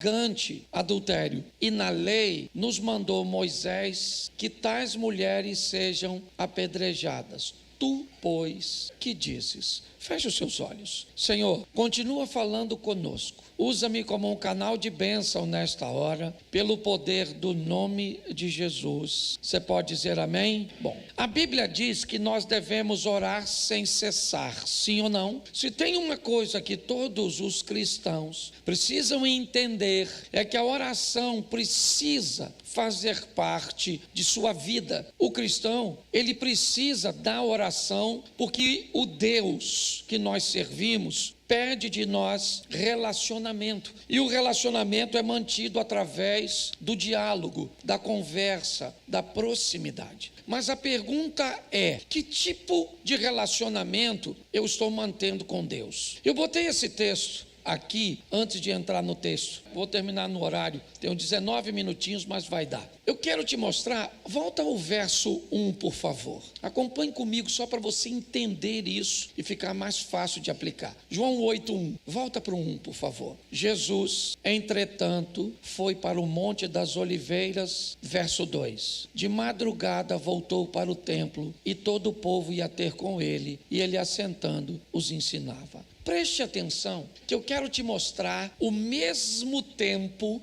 flagrante adultério. E na lei nos mandou Moisés que tais mulheres sejam apedrejadas. Tu, pois, que dizes? Feche os seus olhos. Senhor, continua falando conosco. Usa-me como um canal de bênção nesta hora, pelo poder do nome de Jesus. Você pode dizer amém? Bom, a Bíblia diz que nós devemos orar sem cessar, sim ou não? Se tem uma coisa que todos os cristãos precisam entender, é que a oração precisa fazer parte de sua vida. O cristão, ele precisa da oração, porque o Deus que nós servimos pede de nós relacionamento, e o relacionamento é mantido através do diálogo, da conversa, da proximidade. Mas a pergunta é: que tipo de relacionamento eu estou mantendo com Deus? Eu botei esse texto aqui antes de entrar no texto. Vou terminar no horário, tenho 19 minutinhos, mas vai dar. Eu quero te mostrar, volta ao verso 1, por favor. Acompanhe comigo só para você entender isso e ficar mais fácil de aplicar. João 8:1, volta para o 1, por favor. Jesus, entretanto, foi para o Monte das Oliveiras, verso 2. De madrugada voltou para o templo e todo o povo ia ter com ele, e ele assentando os ensinava. Preste atenção, que eu quero te mostrar o mesmo tempo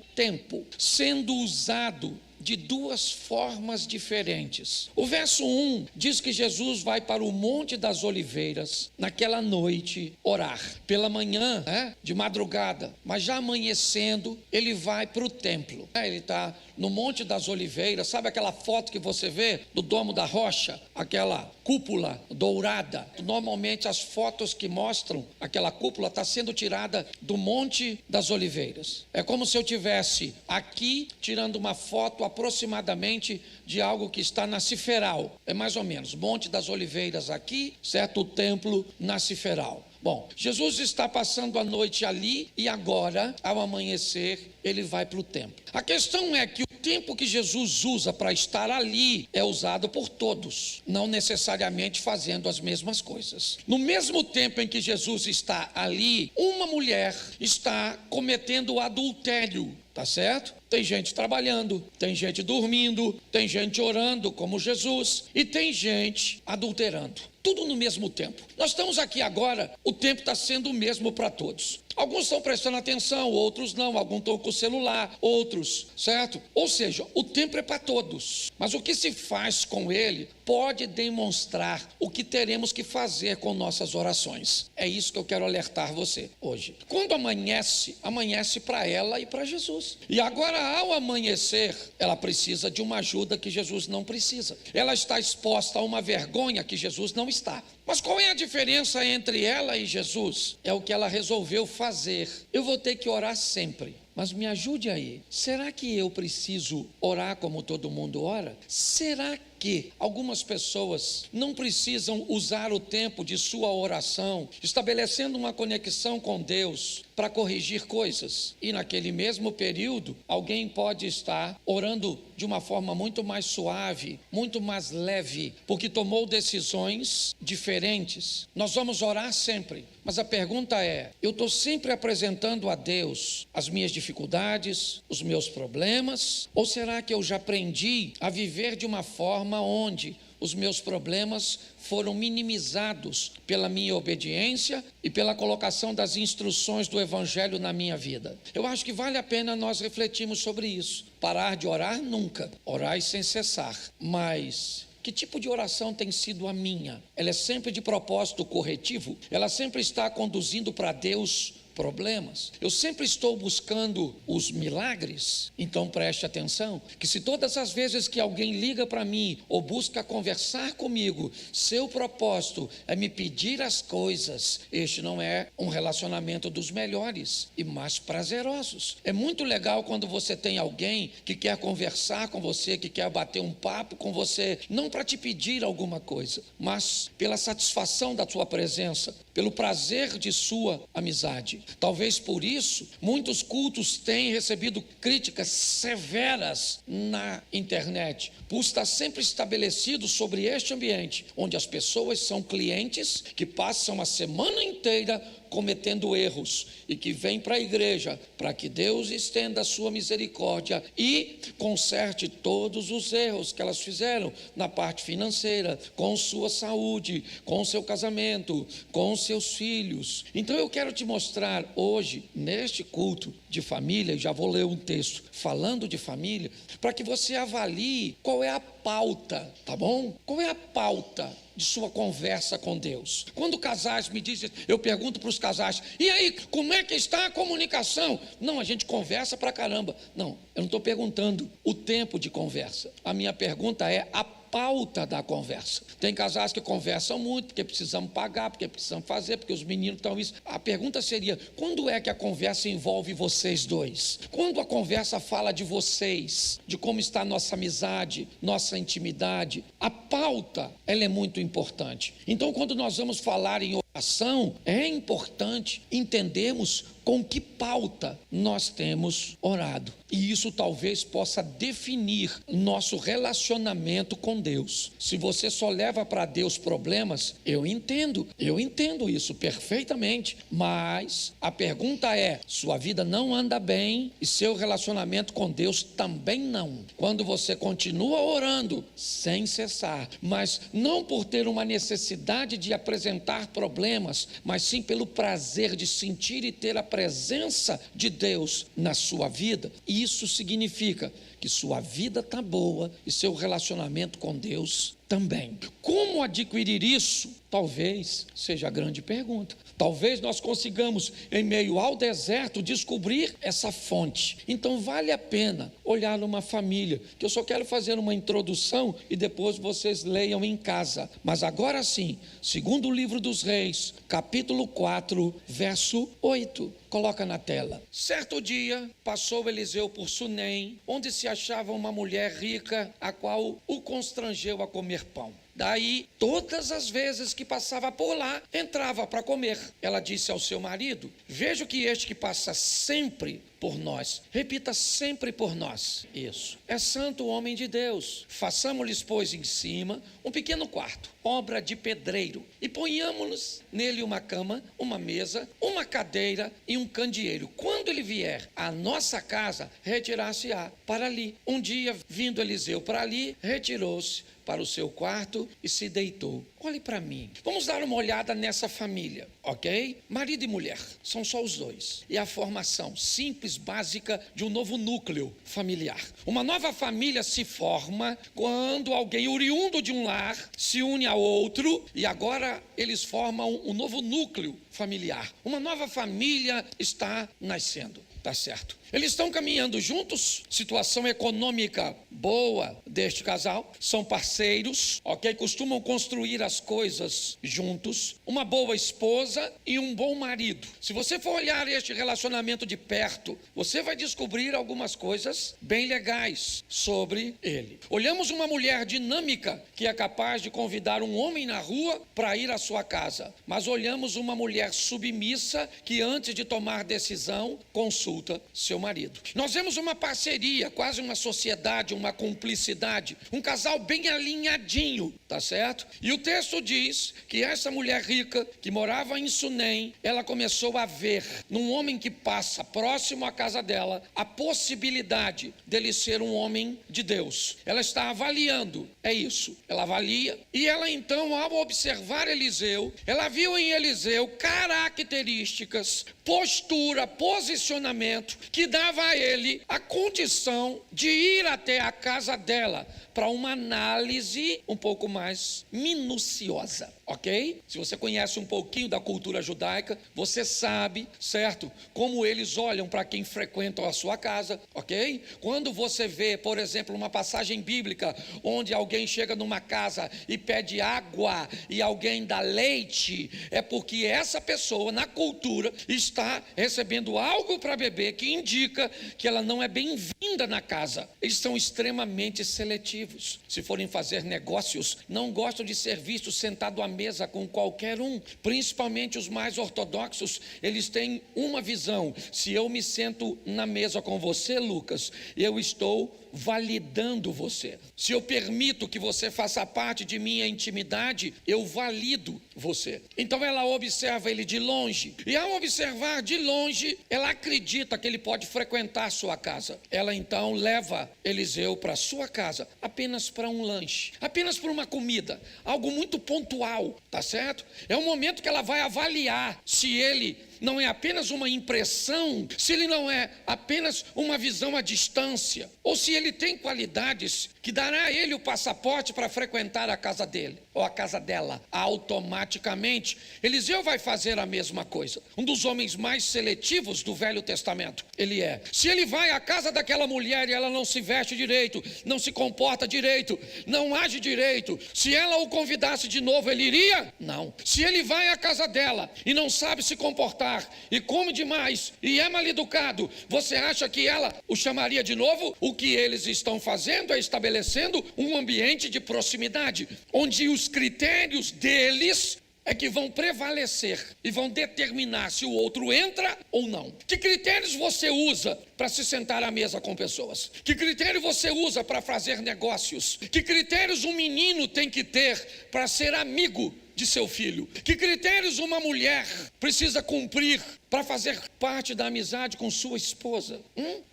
sendo usado de duas formas diferentes. O verso 1 diz que Jesus vai para o Monte das Oliveiras naquela noite orar. Pela manhã, de madrugada, mas já amanhecendo, ele vai para o templo. Ele está no Monte das Oliveiras. Sabe aquela foto que você vê do Domo da Rocha? Aquela cúpula dourada. Normalmente as fotos que mostram aquela cúpula está sendo tirada do Monte das Oliveiras. É como se eu tivesse aqui tirando uma foto aproximadamente de algo que está na Ciferal. É mais ou menos, Monte das Oliveiras aqui, certo? O templo na Ciferal. Bom, Jesus está passando a noite ali e agora, ao amanhecer, ele vai para o templo. A questão é que o tempo que Jesus usa para estar ali é usado por todos, não necessariamente fazendo as mesmas coisas. No mesmo tempo em que Jesus está ali, uma mulher está cometendo adultério. Tá certo? Tem gente trabalhando, tem gente dormindo, tem gente orando como Jesus e tem gente adulterando. Tudo no mesmo tempo. Nós estamos aqui agora, o tempo está sendo o mesmo para todos. Alguns estão prestando atenção, outros não. Alguns estão com o celular, outros, certo? Ou seja, o tempo é para todos. Mas o que se faz com ele pode demonstrar o que teremos que fazer com nossas orações. É isso que eu quero alertar você hoje. Quando amanhece, amanhece para ela e para Jesus. E agora, ao amanhecer, ela precisa de uma ajuda que Jesus não precisa. Ela está exposta a uma vergonha que Jesus não está. Mas qual é a diferença entre ela e Jesus? É o que ela resolveu fazer. Eu vou ter que orar sempre. Mas me ajude aí. Será que eu preciso orar como todo mundo ora? Será que algumas pessoas não precisam usar o tempo de sua oração, estabelecendo uma conexão com Deus para corrigir coisas? E naquele mesmo período, alguém pode estar orando de uma forma muito mais suave, muito mais leve, porque tomou decisões diferentes. Nós vamos orar sempre, mas a pergunta é: eu estou sempre apresentando a Deus as minhas dificuldades, os meus problemas, ou será que eu já aprendi a viver de uma forma onde os meus problemas foram minimizados pela minha obediência e pela colocação das instruções do Evangelho na minha vida? Eu acho que vale a pena nós refletirmos sobre isso. Parar de orar nunca, orar sem cessar. Mas que tipo de oração tem sido a minha? Ela é sempre de propósito corretivo? Ela sempre está conduzindo para Deus problemas? Eu sempre estou buscando os milagres? Então preste atenção, que se todas as vezes que alguém liga para mim ou busca conversar comigo, seu propósito é me pedir as coisas, este não é um relacionamento dos melhores e mais prazerosos. É muito legal quando você tem alguém que quer conversar com você, que quer bater um papo com você, não para te pedir alguma coisa, mas pela satisfação da sua presença, pelo prazer de sua amizade. Talvez por isso, muitos cultos têm recebido críticas severas na internet, por estar sempre estabelecido sobre este ambiente, onde as pessoas são clientes que passam a semana inteira cometendo erros e que vêm para a igreja, para que Deus estenda a sua misericórdia e conserte todos os erros que elas fizeram na parte financeira, com sua saúde, com seu casamento, com seus filhos. Então eu quero te mostrar hoje, neste culto de família, e já vou ler um texto falando de família, para que você avalie qual é a pauta, tá bom? Qual é a pauta de sua conversa com Deus? Quando casais me dizem, eu pergunto para os casais, e aí, como é que está a comunicação? Não, a gente conversa pra caramba. Não, eu não estou perguntando o tempo de conversa. A minha pergunta é a pauta da conversa. Tem casais que conversam muito, porque precisamos pagar, porque precisamos fazer, porque os meninos estão isso. A pergunta seria, quando é que a conversa envolve vocês dois? Quando a conversa fala de vocês, de como está a nossa amizade, nossa intimidade? A pauta, ela é muito importante. Então, quando nós vamos falar em oração, é importante entendermos com que pauta nós temos orado. E isso talvez possa definir nosso relacionamento com Deus. Se você só leva para Deus problemas, eu entendo isso perfeitamente. Mas a pergunta é, sua vida não anda bem e seu relacionamento com Deus também não. Quando você continua orando sem cessar, mas não por ter uma necessidade de apresentar problemas, mas sim pelo prazer de sentir e ter a presença de Deus na sua vida, isso significa que sua vida está boa e seu relacionamento com Deus também. Como adquirir isso? Talvez seja a grande pergunta. Talvez nós consigamos, em meio ao deserto, descobrir essa fonte. Então vale a pena olhar numa família, que eu só quero fazer uma introdução e depois vocês leiam em casa. Mas agora sim, segundo o livro dos Reis, capítulo 4, verso 8. Coloca na tela. Certo dia, passou Eliseu por Sunem, onde se achava uma mulher rica, a qual o constrangeu a comer pão. Daí, todas as vezes que passava por lá, entrava para comer. Ela disse ao seu marido, vejo que este que passa sempre por nós, repita sempre por nós, isso, é santo homem de Deus. Façamos-lhes, pois, em cima um pequeno quarto, obra de pedreiro, e ponhamos nele uma cama, uma mesa, uma cadeira e um candeeiro. Quando ele vier à nossa casa, retirar-se-á para ali. Um dia, vindo Eliseu para ali, retirou-se para o seu quarto e se deitou. Olhe para mim. Vamos dar uma olhada nessa família, ok? Marido e mulher, são só os dois. E a formação simples, básica de um novo núcleo familiar. Uma nova família se forma quando alguém oriundo de um lar se une a outro e agora eles formam um novo núcleo familiar. Uma nova família está nascendo. Tá certo. Eles estão caminhando juntos, situação econômica boa deste casal, são parceiros, ok? Costumam construir as coisas juntos, uma boa esposa e um bom marido. Se você for olhar este relacionamento de perto, você vai descobrir algumas coisas bem legais sobre ele. Olhamos uma mulher dinâmica que é capaz de convidar um homem na rua para ir à sua casa, mas olhamos uma mulher submissa que antes de tomar decisão, consulta seu marido. Nós vemos uma parceria, quase uma sociedade, uma cumplicidade, um casal bem alinhadinho, tá certo? E o texto diz que essa mulher rica, que morava em Sunem, ela começou a ver num homem que passa próximo à casa dela, a possibilidade dele ser um homem de Deus. Ela está avaliando, é isso, ela avalia, e ela então, ao observar Eliseu, ela viu em Eliseu características, postura, posicionamento, que dava a ele a condição de ir até a casa dela para uma análise um pouco mais minuciosa, ok? Se você conhece um pouquinho da cultura judaica, você sabe, certo? Como eles olham para quem frequenta a sua casa, ok? Quando você vê, por exemplo, uma passagem bíblica onde alguém chega numa casa e pede água e alguém dá leite, é porque essa pessoa na cultura está recebendo algo para beber que indica indica que ela não é bem-vinda na casa. Eles são extremamente seletivos. Se forem fazer negócios, não gostam de ser vistos sentado à mesa com qualquer um. Principalmente os mais ortodoxos, eles têm uma visão: se eu me sento na mesa com você, Lucas, eu estou validando você. Se eu permito que você faça parte de minha intimidade, eu valido você. Então ela observa ele de longe, e ao observar de longe, ela acredita que ele pode frequentar sua casa. Ela então leva Eliseu para sua casa, apenas para um lanche, apenas para uma comida, algo muito pontual, tá certo? É um momento que ela vai avaliar se ele não é apenas uma impressão, se ele não é apenas uma visão à distância, ou se ele tem qualidades que dará a ele o passaporte para frequentar a casa dele, ou a casa dela. Automaticamente, Eliseu vai fazer a mesma coisa. Um dos homens mais seletivos do Velho Testamento, ele é. Se ele vai à casa daquela mulher e ela não se veste direito, não se comporta direito, não age direito, se ela o convidasse de novo, ele iria? Não. Se ele vai à casa dela e não sabe se comportar, e come demais, e é mal educado, você acha que ela o chamaria de novo? O que eles estão fazendo é estabelecendo um ambiente de proximidade, onde os critérios deles é que vão prevalecer e vão determinar se o outro entra ou não. Que critérios você usa para se sentar à mesa com pessoas? Que critério você usa para fazer negócios? Que critérios um menino tem que ter para ser amigo de seu filho? Que critérios uma mulher precisa cumprir para fazer parte da amizade com sua esposa?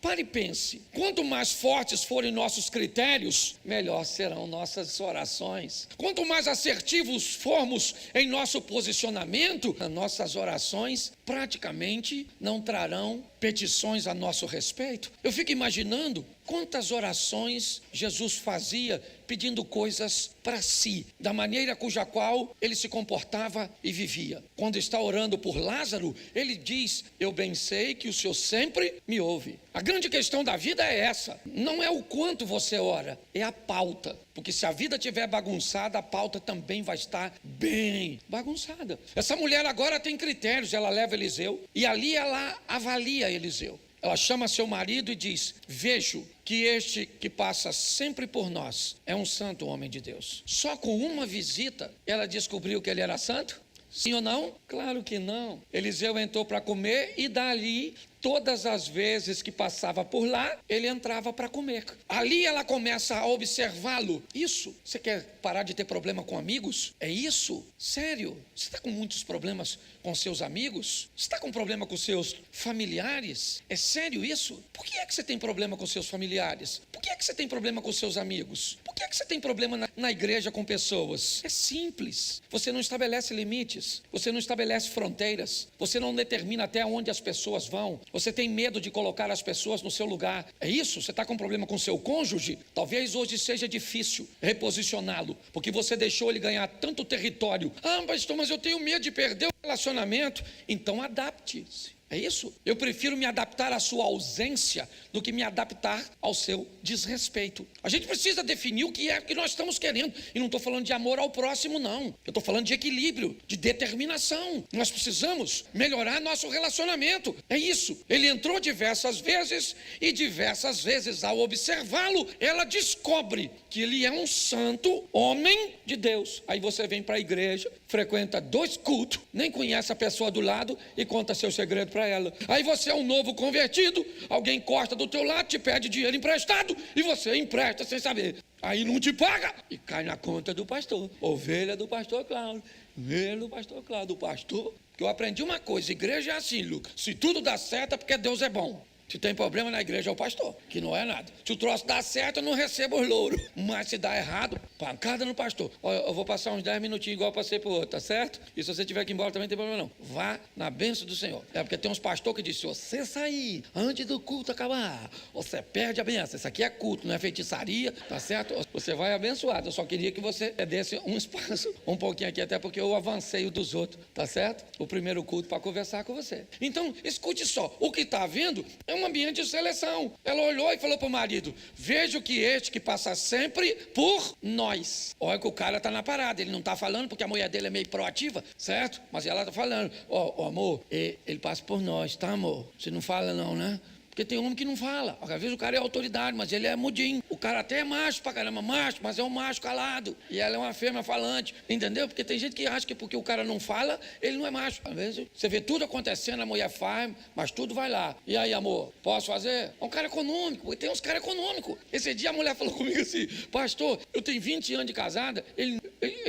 Pare e pense. Quanto mais fortes forem nossos critérios, melhor serão nossas orações. Quanto mais assertivos formos em nosso posicionamento, nossas orações praticamente não trarão petições a nosso respeito. Eu fico imaginando quantas orações Jesus fazia pedindo coisas para si, da maneira cuja qual ele se comportava e vivia. Quando está orando por Lázaro, ele diz: eu bem sei que o Senhor sempre me ouve. A grande questão da vida é essa, não é o quanto você ora, é a pauta. Porque se a vida estiver bagunçada, a pauta também vai estar bem bagunçada. Essa mulher agora tem critérios, ela leva Eliseu e ali ela avalia Eliseu. Ela chama seu marido e diz: vejo que este que passa sempre por nós é um santo homem de Deus. Só com uma visita ela descobriu que ele era santo? Sim ou não? Claro que não. Eliseu entrou para comer e dali, todas as vezes que passava por lá, ele entrava para comer. Ali ela começa a observá-lo. Isso, você quer parar de ter problema com amigos? É isso? Sério? Você está com muitos problemas com seus amigos? Você está com problema com seus familiares? É sério isso? Por que é que você tem problema com seus familiares? Por que é que você tem problema com seus amigos? Por que é que você tem problema na igreja com pessoas? É simples. Você não estabelece limites. Você não estabelece fronteiras. Você não determina até onde as pessoas vão. Você tem medo de colocar as pessoas no seu lugar. É isso? Você está com problema com seu cônjuge? Talvez hoje seja difícil reposicioná-lo, porque você deixou ele ganhar tanto território. Pastor, mas eu tenho medo de perder o relacionamento. Então adapte-se. É isso? Eu prefiro me adaptar à sua ausência do que me adaptar ao seu desrespeito. A gente precisa definir o que é que nós estamos querendo. E não estou falando de amor ao próximo, não. Eu estou falando de equilíbrio, de determinação. Nós precisamos melhorar nosso relacionamento. É isso. Ele entrou diversas vezes e diversas vezes, ao observá-lo, ela descobre que ele é um santo homem de Deus. Aí você vem para a igreja, frequenta 2 cultos, nem conhece a pessoa do lado e conta seu segredo para ela. Aí você é um novo convertido, alguém corta do teu lado, te pede dinheiro emprestado e você empresta sem saber. Aí não te paga e cai na conta do pastor. Ovelha do pastor Cláudio, ovelha do pastor Cláudio, do pastor. Que eu aprendi uma coisa: igreja é assim, Lucas, se tudo dá certo é porque Deus é bom. Se tem problema na igreja é o pastor, que não é nada. Se o troço dá certo, eu não recebo os louros. Mas se dá errado, pancada no pastor. Olha, eu vou passar uns 10 minutinhos igual eu passei pro outro, tá certo? E se você tiver que ir embora também não tem problema não. Vá na bênção do Senhor. É porque tem uns pastores que dizem: se você sair antes do culto acabar, você perde a bênção. Isso aqui é culto, não é feitiçaria, tá certo? Você vai abençoado. Eu só queria que você desse um espaço, um pouquinho aqui, até porque eu avancei o dos outros, tá certo? O primeiro culto para conversar com você. Então, escute só. O que está vendo é um ambiente de seleção. Ela olhou e falou para o marido: vejo que este que passa sempre por nós. Olha que o cara está na parada, ele não está falando porque a mulher dele é meio proativa, certo? Mas ela está falando: ó, amor, ele passa por nós, tá, amor? Você não fala não, né? Porque tem homem que não fala. Às vezes o cara é autoridade, mas ele é mudinho. O cara até é macho pra caramba, macho, mas é um macho calado. E ela é uma fêmea falante, entendeu? Porque tem gente que acha que porque o cara não fala, ele não é macho. Às vezes você vê tudo acontecendo, a mulher faz, mas tudo vai lá. E aí, amor, posso fazer? É um cara econômico, tem uns caras econômicos. Esse dia a mulher falou comigo assim, pastor, eu tenho 20 anos de casada, ele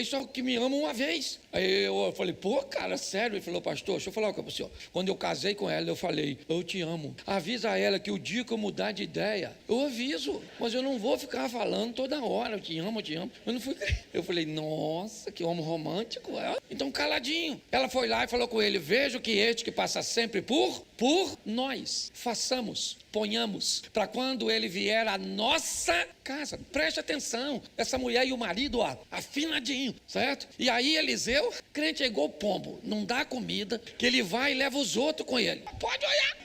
só que me ama uma vez. Aí eu falei, pô, cara, sério? Ele falou, pastor, deixa eu falar uma coisa pro senhor. Quando eu casei com ela, eu falei, eu te amo. Avisa a ela que o dia que eu mudar de ideia, eu aviso, mas eu não vou ficar falando toda hora, eu te amo, eu te amo. Eu não fui. Eu falei, nossa, que homem romântico. Então, caladinho. Ela foi lá e falou com ele, vejo que este que passa sempre por nós, façamos, ponhamos, para quando ele vier à nossa casa. Preste atenção, essa mulher e o marido, ó, afinadinho, certo? E aí Eliseu, crente é igual pombo, não dá comida, que ele vai e leva os outros com ele. Pode olhar.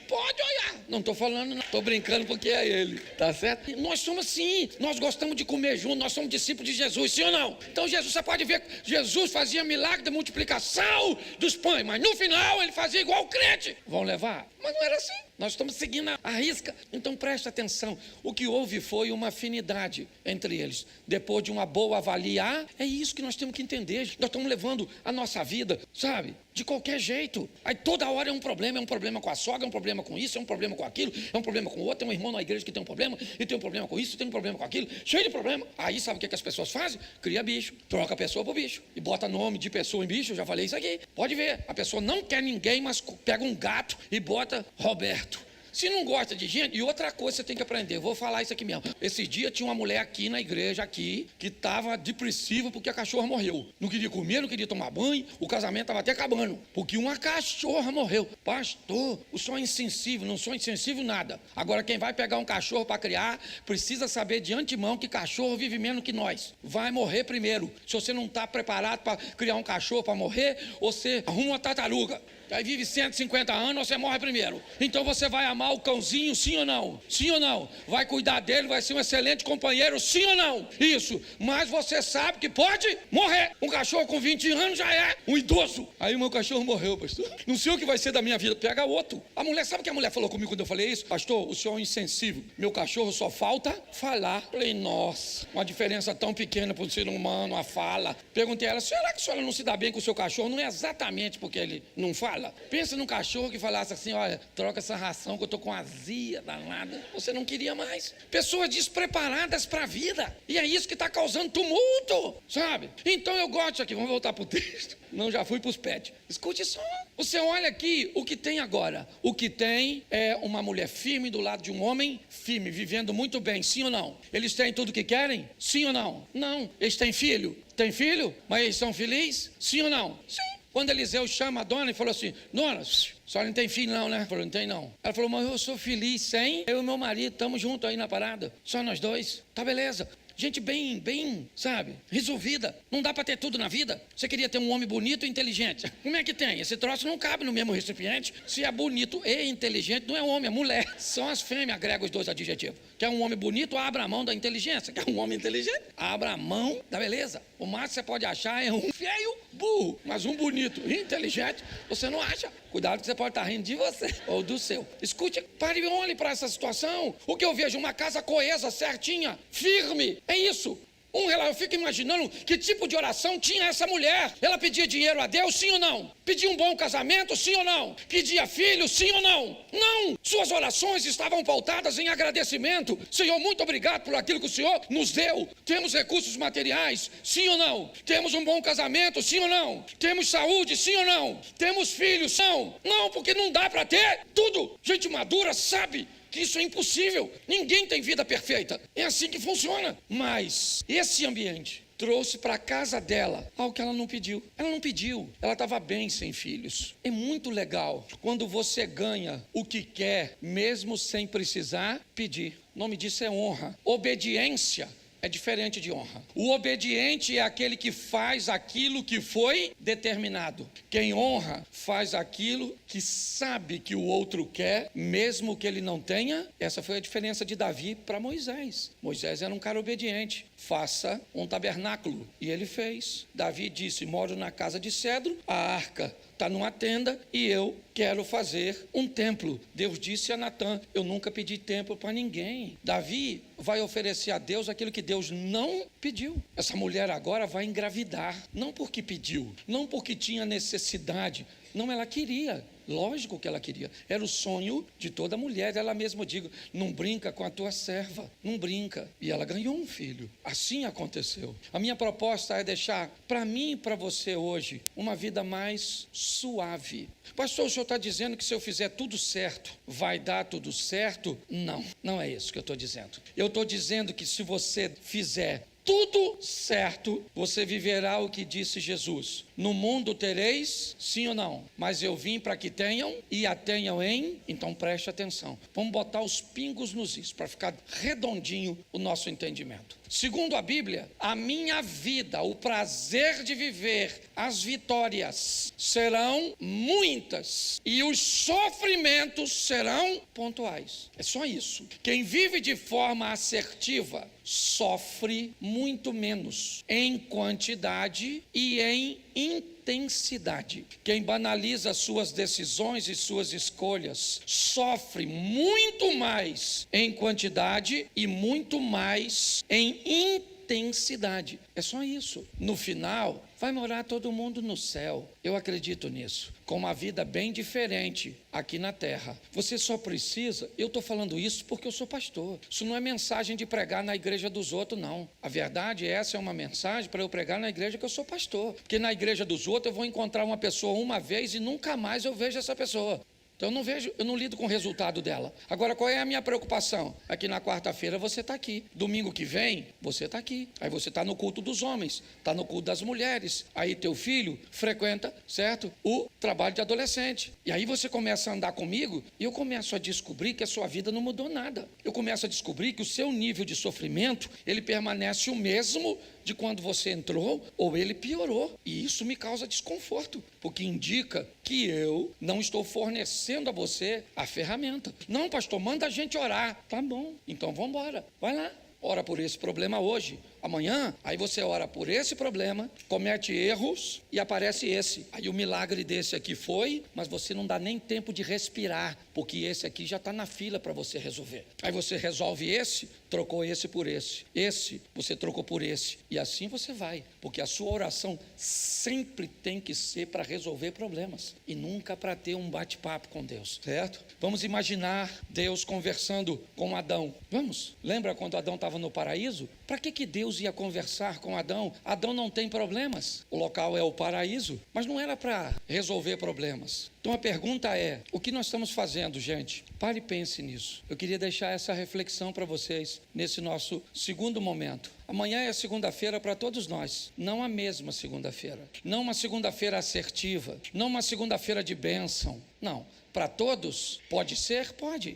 Não estou falando, não. Estou brincando porque é ele, tá certo? E nós somos assim, nós gostamos de comer junto, nós somos discípulos de Jesus, sim ou não? Então Jesus, você pode ver, Jesus fazia milagre de multiplicação dos pães, mas no final ele fazia igual o crente. Vão levar? Mas não era assim. Nós estamos seguindo a risca. Então preste atenção. O que houve foi uma afinidade entre eles. Depois de uma boa avaliar, é isso que nós temos que entender. Nós estamos levando a nossa vida, sabe? De qualquer jeito. Aí toda hora é um problema com a sogra, é um problema com isso, é um problema com aquilo, é um problema com o outro. Tem um irmão na igreja que tem um problema, e tem um problema com isso, tem um problema com aquilo, cheio de problema. Aí sabe o que as pessoas fazem? Cria bicho, troca a pessoa por bicho. E bota nome de pessoa em bicho, eu já falei isso aqui. Pode ver, a pessoa não quer ninguém, mas pega um gato e bota Roberto. Se não gosta de gente, e outra coisa você tem que aprender, eu vou falar isso aqui mesmo. Esse dia tinha uma mulher aqui na igreja, que estava depressiva porque a cachorra morreu. Não queria comer, não queria tomar banho, o casamento estava até acabando, porque uma cachorra morreu. Pastor, o senhor é insensível, não sou insensível nada. Agora quem vai pegar um cachorro para criar, precisa saber de antemão que cachorro vive menos que nós. Vai morrer primeiro. Se você não está preparado para criar um cachorro para morrer, você arruma uma tartaruga. Aí vive 150 anos, você morre primeiro. Então você vai amar o cãozinho, sim ou não? Sim ou não? Vai cuidar dele, vai ser um excelente companheiro, sim ou não? Isso. Mas você sabe que pode morrer. Um cachorro com 20 anos já é um idoso. Aí o meu cachorro morreu, pastor. Não sei o que vai ser da minha vida. Pega outro. A mulher, sabe o que a mulher falou comigo quando eu falei isso? Pastor, o senhor é insensível. Meu cachorro só falta falar. Falei, nossa, uma diferença tão pequena para o ser humano, a fala. Perguntei a ela, será que a senhora não se dá bem com o seu cachorro? Não é exatamente porque ele não fala? Pensa num cachorro que falasse assim, olha, troca essa ração que eu tô com azia danada. Você não queria mais. Pessoas despreparadas para a vida. E é isso que está causando tumulto, sabe? Então eu gosto disso aqui. Vamos voltar para o texto. Não, já fui para os pets. Escute só. Você olha aqui o que tem agora. O que tem é uma mulher firme do lado de um homem firme, vivendo muito bem, sim ou não? Eles têm tudo o que querem? Sim ou não? Não. Eles têm filho? Tem filho? Mas eles são felizes? Sim ou não? Sim. Quando Eliseu chama a dona e falou assim, dona, a senhora não tem filho não, né? Ela falou, não tem não. Ela falou, mas eu sou feliz sem eu e meu marido, estamos juntos aí na parada, só nós dois, tá beleza. Gente bem, sabe, resolvida. Não dá para ter tudo na vida. Você queria ter um homem bonito e inteligente. Como é que tem? Esse troço não cabe no mesmo recipiente. Se é bonito e inteligente, não é homem, é mulher. São as fêmeas, agrega os dois adjetivos. Quer um homem bonito, abra a mão da inteligência. Quer um homem inteligente, abra a mão da beleza. O máximo que você pode achar é um feio, burro. Mas um bonito e inteligente, você não acha. Cuidado que você pode estar rindo de você ou do seu. Escute, pare e olhe para essa situação. O que eu vejo, uma casa coesa, certinha, firme. É isso. Eu fico imaginando que tipo de oração tinha essa mulher. Ela pedia dinheiro a Deus, sim ou não? Pedia um bom casamento, sim ou não? Pedia filho, sim ou não? Não! Suas orações estavam pautadas em agradecimento. Senhor, muito obrigado por aquilo que o Senhor nos deu. Temos recursos materiais, sim ou não? Temos um bom casamento, sim ou não? Temos saúde, sim ou não? Temos filhos, não? Não, porque não dá para ter tudo. Gente madura sabe que isso é impossível. Ninguém tem vida perfeita. É assim que funciona. Mas esse ambiente trouxe para a casa dela algo que ela não pediu. Ela não pediu. Ela estava bem sem filhos. É muito legal quando você ganha o que quer, mesmo sem precisar pedir. O nome disso é honra. Obediência é diferente de honra. O obediente é aquele que faz aquilo que foi determinado. Quem honra faz aquilo que sabe que o outro quer, mesmo que ele não tenha. Essa foi a diferença de Davi para Moisés. Moisés era um cara obediente. Faça um tabernáculo. E ele fez. Davi disse, moro na casa de cedro, a arca está numa tenda e eu quero fazer um templo. Deus disse a Natã: eu nunca pedi templo para ninguém. Davi vai oferecer a Deus aquilo que Deus não pediu. Essa mulher agora vai engravidar, não porque pediu, não porque tinha necessidade, não, ela queria. Lógico que ela queria. Era o sonho de toda mulher. Ela mesma diz: não brinca com a tua serva, não brinca. E ela ganhou um filho. Assim aconteceu. A minha proposta é deixar para mim e para você hoje uma vida mais suave. Pastor, o senhor está dizendo que se eu fizer tudo certo, vai dar tudo certo? Não, não é isso que eu estou dizendo. Eu estou dizendo que se você fizer tudo certo, você viverá o que disse Jesus: no mundo tereis, sim ou não, mas eu vim para que tenham e a tenham em. Então preste atenção, vamos botar os pingos nos is para ficar redondinho o nosso entendimento. Segundo a Bíblia, a minha vida, o prazer de viver, as vitórias serão muitas e os sofrimentos serão pontuais. É só isso. Quem vive de forma assertiva sofre muito menos em quantidade e em intensidade. Quem banaliza suas decisões e suas escolhas sofre muito mais em quantidade e muito mais em intensidade. É só isso. No final, vai morar todo mundo no céu. Eu acredito nisso. Com uma vida bem diferente aqui na terra. Você só precisa... Eu estou falando isso porque eu sou pastor. Isso não é mensagem de pregar na igreja dos outros, não. A verdade, essa é uma mensagem para eu pregar na igreja que eu sou pastor. Porque na igreja dos outros eu vou encontrar uma pessoa uma vez e nunca mais eu vejo essa pessoa. Então eu não lido com o resultado dela. Agora, qual é a minha preocupação? Aqui na quarta-feira você está aqui. Domingo que vem, você está aqui. Aí você está no culto dos homens, está no culto das mulheres. Aí teu filho frequenta, certo? O trabalho de adolescente. E aí você começa a andar comigo e eu começo a descobrir que a sua vida não mudou nada. Eu começo a descobrir que o seu nível de sofrimento, ele permanece o mesmo de quando você entrou, ou ele piorou. E isso me causa desconforto, porque indica que eu não estou fornecendo a você a ferramenta. Não, pastor, manda a gente orar. Tá bom, então vamos embora. Vai lá, ora por esse problema hoje. Amanhã, aí você ora por esse problema, comete erros e aparece esse. Aí o milagre desse aqui foi, mas você não dá nem tempo de respirar, porque esse aqui já está na fila para você resolver. Aí você resolve esse, trocou esse por esse. Esse, você trocou por esse. E assim você vai, porque a sua oração sempre tem que ser para resolver problemas e nunca para ter um bate-papo com Deus, certo? Vamos imaginar Deus conversando com Adão. Vamos? Lembra quando Adão estava no paraíso? Para que Deus ia conversar com Adão? Adão não tem problemas, o local é o paraíso, mas não era para resolver problemas. Então a pergunta é: o que nós estamos fazendo, gente? Pare e pense nisso. Eu queria deixar essa reflexão para vocês nesse nosso segundo momento. Amanhã é segunda-feira para todos nós, não a mesma segunda-feira, não uma segunda-feira assertiva, não uma segunda-feira de bênção, não. Para todos, pode ser? Pode.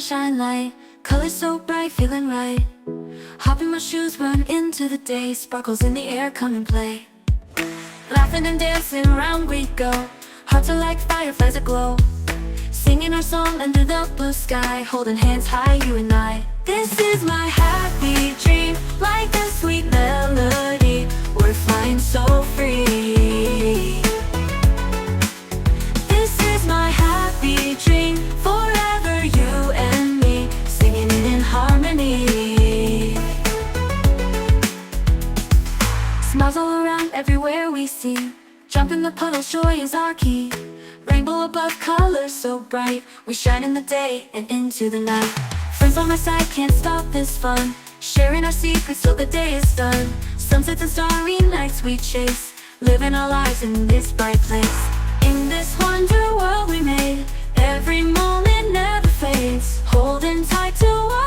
sunshine light, colors so bright, feeling right. Hop in my shoes, run into the day, sparkles in the air, come and play. Laughing and dancing, around we go, hearts are like fireflies aglow. Singing our song under the blue sky, holding hands high, you and I. This is my happy dream, like a sweet melody. We're flying so free. This is my happy dream, forever you and me, singing it in harmony. Smiles all around, everywhere we see. Jump in the puddle, joy is our key. Rainbow above, colors so bright. We shine in the day and into the night. Friends on my side, can't stop this fun. Sharing our secrets till the day is done. Sunsets and starry nights we chase, living our lives in this bright place. In this wonder world we made, every moment never fades. Holding tight to what